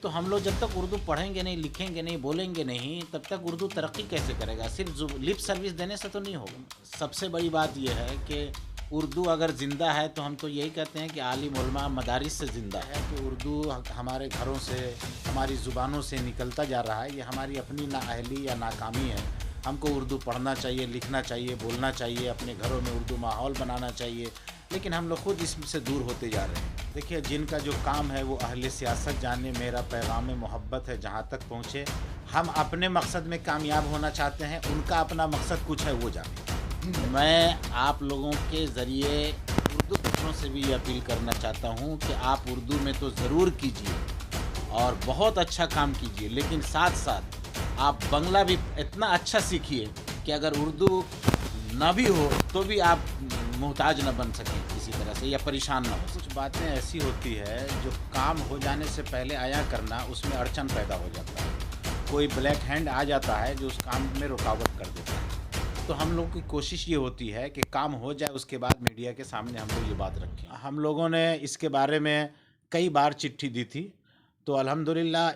तो हम लोग जब तक उर्दू पढ़ेंगे नहीं, लिखेंगे नहीं, बोलेंगे नहीं, तब तक उर्दू तरक्की कैसे करेगा? सिर्फ लिप सर्विस देने से तो नहीं होगा। सबसे बड़ी बात यह है कि उर्दू अगर ज़िंदा है तो हम तो यही कहते हैं कि आलिम उलमा मदारिस से ज़िंदा है। कि उर्दू हमारे घरों से, हमारी ज़ुबानों से निकलता जा रहा है, ये हमारी अपनी नाअहली या नाकामी है। हमको उर्दू पढ़ना चाहिए, लिखना चाहिए, बोलना चाहिए, अपने घरों में उर्दू माहौल बनाना चाहिए, लेकिन हम लोग खुद इससे दूर होते जा रहे हैं। देखिए, जिनका जो काम है वो अहले सियासत जाने, मेरा पैगाम मोहब्बत है जहाँ तक पहुँचे। हम अपने मकसद में कामयाब होना चाहते हैं, उनका अपना मकसद कुछ है वो जाने। मैं आप लोगों के ज़रिए उर्दू बच्चों से भी अपील करना चाहता हूँ कि आप उर्दू में तो ज़रूर कीजिए और बहुत अच्छा काम कीजिए, लेकिन साथ साथ आप बंगला भी इतना अच्छा सीखिए कि अगर उर्दू ना भी हो तो भी आप मोहताज न बन सकें किसी तरह से, या परेशान ना हो। कुछ बातें ऐसी होती है जो काम हो जाने से पहले आया करना, उसमें अड़चन पैदा हो जाता है। कोई ब्लैक हैंड आ जाता है जो उस काम में रुकावट कर देता है। तो हम लोग की कोशिश ये होती है कि काम हो जाए, उसके बाद मीडिया के सामने हम लोग ये बात रखें। हम लोगों ने इसके बारे में कई बार चिट्ठी दी थी, तो अल्हम्दुलिल्लाह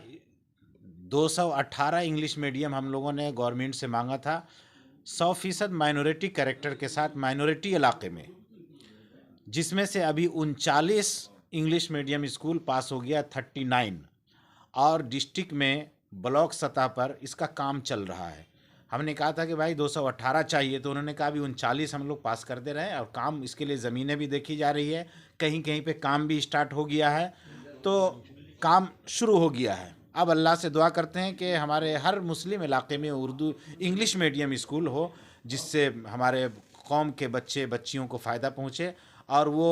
218 इंग्लिश मीडियम हम लोगों ने गवर्नमेंट से मांगा था, 100% माइनॉरिटी कैरेक्टर के साथ माइनॉरिटी इलाके में, जिसमें से अभी 39 इंग्लिश मीडियम स्कूल पास हो गया, 39, और डिस्ट्रिक्ट में ब्लॉक सतह पर इसका काम चल रहा है। हमने कहा था कि भाई 218 चाहिए, तो उन्होंने कहा अभी 39 हम लोग पास कर दे रहे हैं, और काम इसके लिए ज़मीनें भी देखी जा रही है, कहीं कहीं पे काम भी स्टार्ट हो गया है, तो काम शुरू हो गया है। अब अल्लाह से दुआ करते हैं कि हमारे हर मुस्लिम इलाके में उर्दू इंग्लिश मीडियम स्कूल हो, जिससे हमारे कौम के बच्चे बच्चियों को फ़ायदा पहुँचे और वो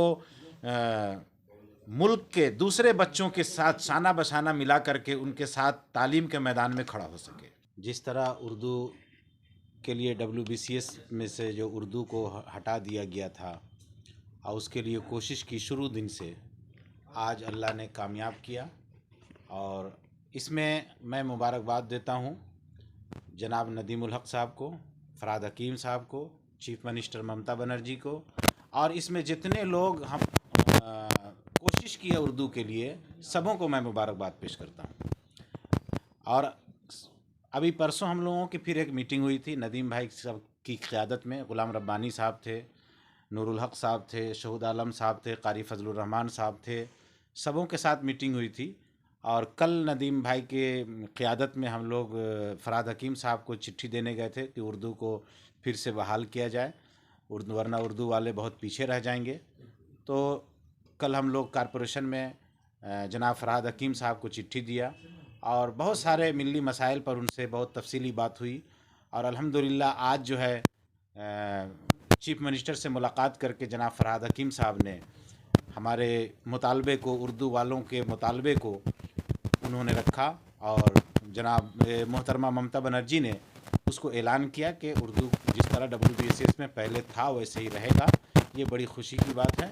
मुल्क के दूसरे बच्चों के साथ शाना बशाना मिला करके उनके साथ तालीम के मैदान में खड़ा हो सके। जिस तरह उर्दू के लिए WBCS में से जो उर्दू को हटा दिया गया था और उसके लिए कोशिश की शुरू दिन से, आज अल्लाह ने कामयाब किया, और इसमें मैं मुबारकबाद देता हूँ जनाब नदीम उल हक साहब को, फरहाद हकीम साहब को, चीफ मिनिस्टर ममता बनर्जी को, और इसमें जितने लोग हम कोशिश की है उर्दू के लिए, सबों को मैं मुबारकबाद पेश करता हूँ। और अभी परसों हम लोगों की फिर एक मीटिंग हुई थी नदीम भाई साहब की क़यादत में। ग़ुलाम रब्बानी साहब थे, नूरुल हक साहब थे, शहूद आलम साहब थे, कारी फजलुर रहमान साहब थे, सबों के साथ मीटिंग हुई थी। और कल नदीम भाई के क़यादत में हम लोग फरहाद हकीम साहब को चिट्ठी देने गए थे कि उर्दू को फिर से बहाल किया जाए, वरना उर्दू वाले बहुत पीछे रह जाएंगे। तो कल हम लोग कॉरपोरेशन में जनाब फरहाद हकीम साहब को चिट्ठी दिया और बहुत सारे मिली मसाइल पर उनसे बहुत तफसीली बात हुई, और अल्हम्दुलिल्लाह आज जो है चीफ मिनिस्टर से मुलाकात करके जनाब फरहाद हकीम साहब ने हमारे मुतालबे को, उर्दू वालों के मुतालबे को उन्होंने रखा, और जनाब मोहतरमा ममता बनर्जी ने उसको ऐलान किया कि उर्दू जिस तरह WBCS में पहले था वैसे ही रहेगा। ये बड़ी खुशी की बात है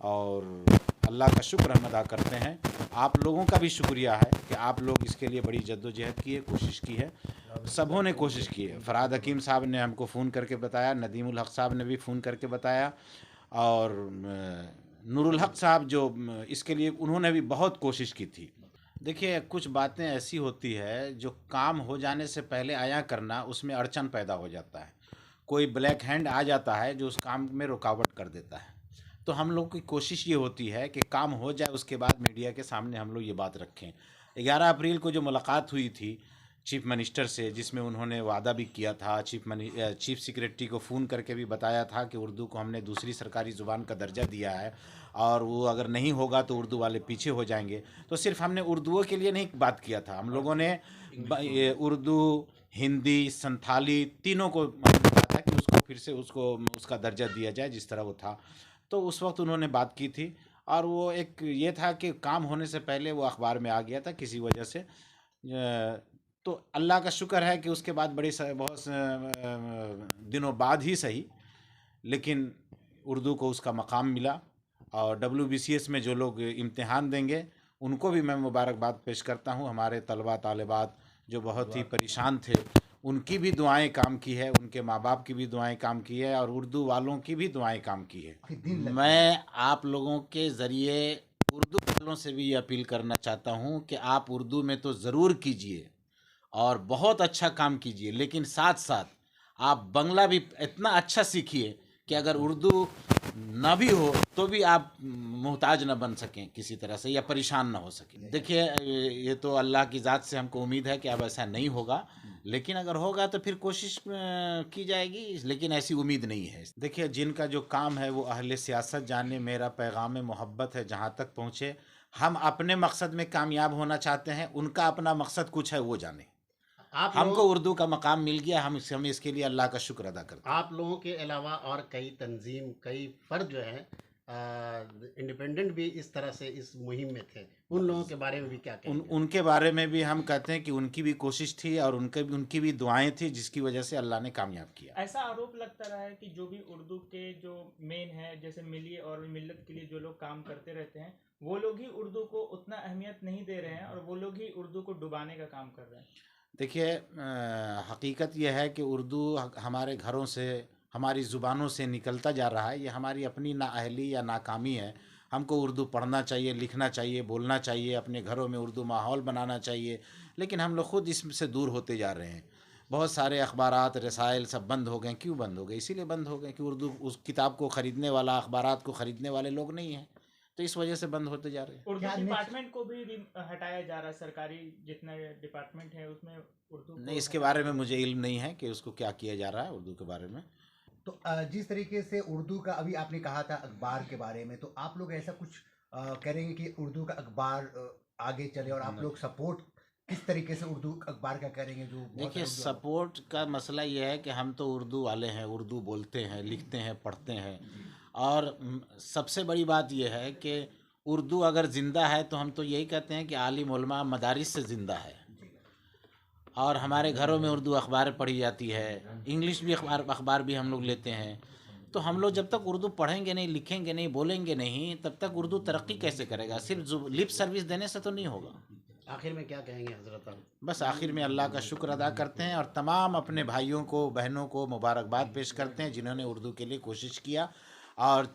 और अल्लाह का शुक्र हम अदा करते हैं। आप लोगों का भी शुक्रिया है कि आप लोग इसके लिए बड़ी जद्दोजहद की है, कोशिश की है, सबों ने कोशिश की है। फरहाद हकीम साहब ने हमको फ़ोन करके बताया, नदीम उल हक साहब ने भी फ़ोन करके बताया, और नूरुल हक साहब जो इसके लिए उन्होंने भी बहुत कोशिश की थी। देखिए, कुछ बातें ऐसी होती है जो काम हो जाने से पहले आया करना, उसमें अड़चन पैदा हो जाता है। कोई ब्लैक हैंड आ जाता है जो उस काम में रुकावट कर देता है। तो हम लोग की कोशिश ये होती है कि काम हो जाए, उसके बाद मीडिया के सामने हम लोग ये बात रखें। 11 अप्रैल को जो मुलाकात हुई थी चीफ मिनिस्टर से, जिसमें उन्होंने वादा भी किया था, चीफ सेक्रेटरी को फ़ोन करके भी बताया था कि उर्दू को हमने दूसरी सरकारी ज़ुबान का दर्जा दिया है और वो अगर नहीं होगा तो उर्दू वाले पीछे हो जाएंगे। तो सिर्फ हमने उर्दूओं के लिए नहीं बात किया था, हम लोगों ने उर्दू, हिंदी, संथाली तीनों को कहा था कि उसको फिर से उसका दर्जा दिया जाए जिस तरह वो था। तो उस वक्त उन्होंने बात की थी, और वो एक ये था कि काम होने से पहले वो अखबार में आ गया था किसी वजह से। तो अल्लाह का शुक्र है कि उसके बाद बहुत दिनों बाद ही सही, लेकिन उर्दू को उसका मकाम मिला। और WBCS में जो लोग इम्तिहान देंगे उनको भी मैं मुबारकबाद पेश करता हूँ। हमारे तलबा तालिबात जो बहुत ही परेशान थे, उनकी भी दुआएं काम की है, उनके माँ बाप की भी दुआएं काम की है, और उर्दू वालों की भी दुआएं काम की है। मैं आप लोगों के ज़रिए उर्दू वालों से भी ये अपील करना चाहता हूँ कि आप उर्दू में तो ज़रूर कीजिए और बहुत अच्छा काम कीजिए, लेकिन साथ साथ आप बंगला भी इतना अच्छा सीखिए कि अगर उर्दू ना भी हो तो भी आप मोहताज ना बन सकें किसी तरह से, या परेशान ना हो सकें। देखिए, ये तो अल्लाह की ज़ात से हमको उम्मीद है कि अब ऐसा नहीं होगा, लेकिन अगर होगा तो फिर कोशिश की जाएगी, लेकिन ऐसी उम्मीद नहीं है। देखिए, जिनका जो काम है वो अहले सियासत जाने, मेरा पैगाम मोहब्बत है जहाँ तक पहुँचे। हम अपने मकसद में कामयाब होना चाहते हैं, उनका अपना मकसद कुछ है वो जाने। आप हमको लोग उर्दू का मकाम मिल गया, हम इसके लिए अल्लाह का शुक्र अदा करते हैं। आप लोगों के अलावा और कई तंजीम, कई फ़र्द जो हैं इंडिपेंडेंट भी इस तरह से इस मुहिम में थे, उन लोगों के बारे में भी क्या कहेंगे? उनके बारे में भी हम कहते हैं कि उनकी भी कोशिश थी और उनकी भी दुआएं थी, जिसकी वजह से अल्लाह ने कामयाब किया। ऐसा आरोप लगता रहा है कि जो भी उर्दू के जो मेन है, जैसे मिली और मिल्लत के लिए जो लोग काम करते रहते हैं, वो लोग ही उर्दू को उतना अहमियत नहीं दे रहे हैं और वो लोग ही उर्दू को डुबाने का काम कर रहे हैं। देखिए, हकीकत यह है कि उर्दू हमारे घरों से, हमारी ज़ुबानों से निकलता जा रहा है। ये हमारी अपनी नाअहली या नाकामी है। हमको उर्दू पढ़ना चाहिए, लिखना चाहिए, बोलना चाहिए, अपने घरों में उर्दू माहौल बनाना चाहिए, लेकिन हम लोग ख़ुद इससे दूर होते जा रहे हैं। बहुत सारे अखबारात, रसायल सब बंद हो गए। क्यों बंद हो गए? इसीलिए बंद हो गए कि उर्दू उस किताब को ख़रीदने वाला, अखबारात को ख़रीदने वाले लोग नहीं हैं, तो इस वजह से बंद होते जा रहे हैं। उर्दू डिपार्टमेंट को भी हटाया जा रहा है, सरकारी जितने डिपार्टमेंट है उसमें उर्दू नहीं, को इसके हटाया बारे जा में रहा मुझे इल्म नहीं है कि उसको क्या किया जा रहा है उर्दू के बारे में। तो जिस तरीके से उर्दू का अभी आपने कहा था अखबार के बारे में, तो आप लोग ऐसा कुछ करेंगे कि उर्दू का अखबार आगे चले, और आप लोग सपोर्ट किस तरीके से उर्दू अखबार का करेंगे जो बहुत देखिए, सारे सपोर्ट का मसला ये है कि हम तो उर्दू वाले हैं, उर्दू बोलते हैं, लिखते हैं, पढ़ते हैं, और सबसे बड़ी बात यह है कि उर्दू अगर ज़िंदा है तो हम तो यही कहते हैं कि आलिम उलमा मदारिस से ज़िंदा है, और हमारे घरों में उर्दू अखबार पढ़ी जाती है, इंग्लिश भी अखबार भी हम लोग लेते हैं। तो हम लोग जब तक उर्दू पढ़ेंगे नहीं, लिखेंगे नहीं, बोलेंगे नहीं, तब तक उर्दू तरक्की कैसे करेगा? सिर्फ लिप सर्विस देने से तो नहीं होगा। आखिर में क्या कहेंगे हज़रत आप? बस आखिर में अल्लाह का शुक्र अदा करते हैं और तमाम अपने भाइयों को, बहनों को मुबारकबाद पेश करते हैं जिन्होंने उर्दू के लिए कोशिश किया, और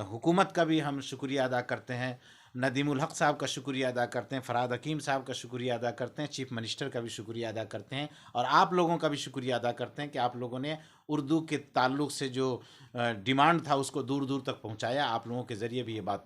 हुकूमत का भी हम शुक्रिया अदा करते हैं। नदीमुल हक साहब का शुक्रिया अदा करते हैं, फ़राद हकीम साहब का शुक्रिया अदा करते हैं, चीफ़ मिनिस्टर का भी शुक्रिया अदा करते हैं, और आप लोगों का भी शुक्रिया अदा करते हैं कि आप लोगों ने उर्दू के ताल्लुक़ से जो डिमांड था उसको दूर दूर तक पहुँचाया। आप लोगों के ज़रिए भी ये बात